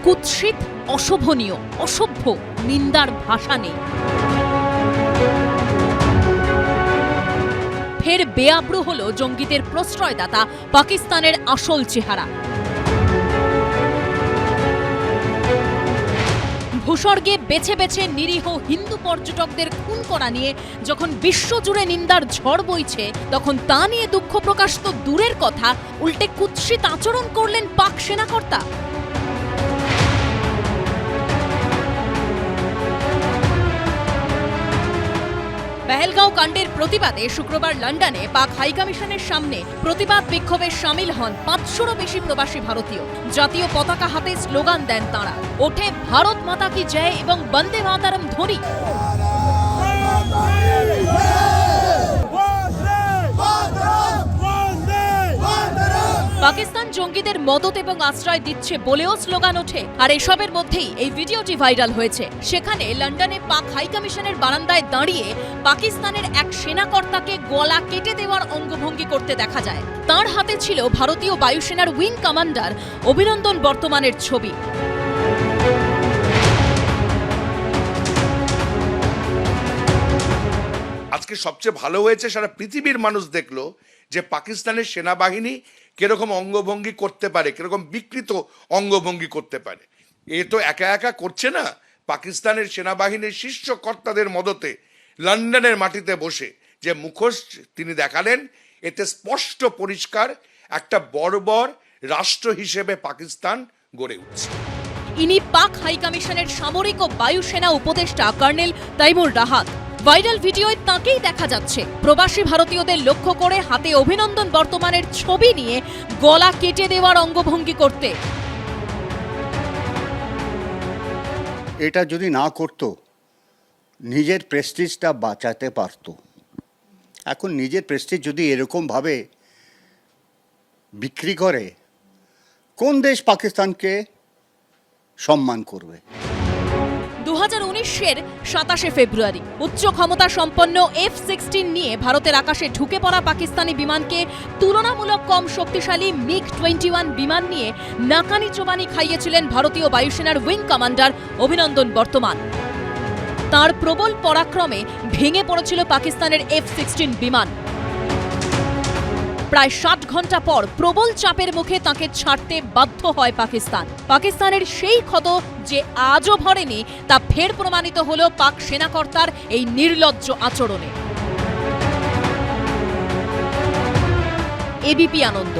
কুৎসিত, অশোভনীয়, অসভ্য, নিন্দার ভাষা নেই। ফের বেআব্রু হলো জঙ্গিদের প্রশ্রয়দাতা পাকিস্তানের আসল চেহারা। ভূস্বর্গে বেছে বেছে নিরীহ হিন্দু পর্যটকদের খুন করা নিয়ে যখন বিশ্বজুড়ে নিন্দার ঝড় বইছে, তখন তা নিয়ে দুঃখ প্রকাশ তো দূরের কথা, উল্টে কুৎসিত আচরণ করলেন পাক সেনাকর্তা। পেহেলগাঁও কাণ্ডের প্রতিবাদে শুক্রবার লন্ডনে পাক হাইকমিশনের সামনে প্রতিবাদ বিক্ষোভে সামিল হন 500রও বেশি প্রবাসী ভারতীয়। জাতীয় পতাকা হাতে স্লোগান দেন তাঁরা। ওঠে ভারত মাতা কি জয় এবং বন্দে মাতরম ধ্বনি। পাকিস্তান জঙ্গিদের মদত এবং আশ্রয় দিচ্ছে বলেও স্লোগান ওঠে। আর এসবের মধ্যেই এই ভিডিওটি ভাইরাল হয়েছে। সেখানে লন্ডনে পাক হাইকমিশনের বারান্দায় দাঁড়িয়ে পাকিস্তানের এক সেনাকর্তাকে গলা কেটে দেওয়ার অঙ্গভঙ্গি করতে দেখা যায়। তার হাতে ছিল ভারতীয় বায়ুসেনার উইং কমান্ডার অভিনন্দন বর্তমানের ছবি। আজকে সবচেয়ে ভালো হয়েছে, সারা পৃথিবীর মানুষ দেখলো যে পাকিস্তানের সেনাবাহিনী কিরকম অঙ্গভঙ্গি করতে পারে, কিরকম বিকৃত অঙ্গভঙ্গি করতে পারে। এ তো একা একা করছে না, পাকিস্তানের সেনাবাহিনীর শীর্ষ কর্তাদের মদতে লন্ডনের মাটিতে বসে যে মুখোশ তিনি দেখালেন, এতে স্পষ্ট পরিষ্কার একটা বর্বর রাষ্ট্র হিসেবে পাকিস্তান গড়ে উঠছে। ইনি পাক হাইকমিশনের সামরিক ও বায়ুসেনা উপদেষ্টা কর্নেল তাইমুর রাহাত। ভাইরাল ভিডিওয় তাঁকেই দেখা যাচ্ছে প্রবাসী ভারতীয়দের লক্ষ্য করে হাতে অভিনন্দন বর্তমানের ছবি নিয়ে গলা কেটে দেওয়ার অঙ্গভঙ্গি করতে। এটা যদি না করত, নিজের প্রেস্টিজটা বাঁচাতে পারত। এখন নিজের প্রেস্টিজ যদি এরকমভাবে বিক্রি করে, কোন দেশ পাকিস্তানকে সম্মান করবে? 2019-এর 27 ফেব্রুয়ারি উচ্চ ক্ষমতা সম্পন্ন F-16 নিয়ে ভারতের আকাশে ঢুকে পড়া পাকিস্তানি বিমানকে তুলনামূলক কম শক্তিশালী MiG-21 বিমান নিয়ে নাকানি চোবানি খাইয়েছিলেন ভারতীয় বায়ুসেনার উইং কমান্ডার অভিনন্দন বর্তমান। তার প্রবল পরাক্রমে ভেঙে পড়েছিল পাকিস্তানের F-16 বিমান। প্রায় 60 ঘন্টা পর প্রবল চাপের মুখে তাকে ছাড়তে বাধ্য হয় পাকিস্তান। পাকিস্তানের সেই ক্ষত যে আজও ভরেনি, তা ফের প্রমাণিত হলো পাক সেনাকর্তার এই নির্লজ্জ আচরণে। এবিপি আনন্দ।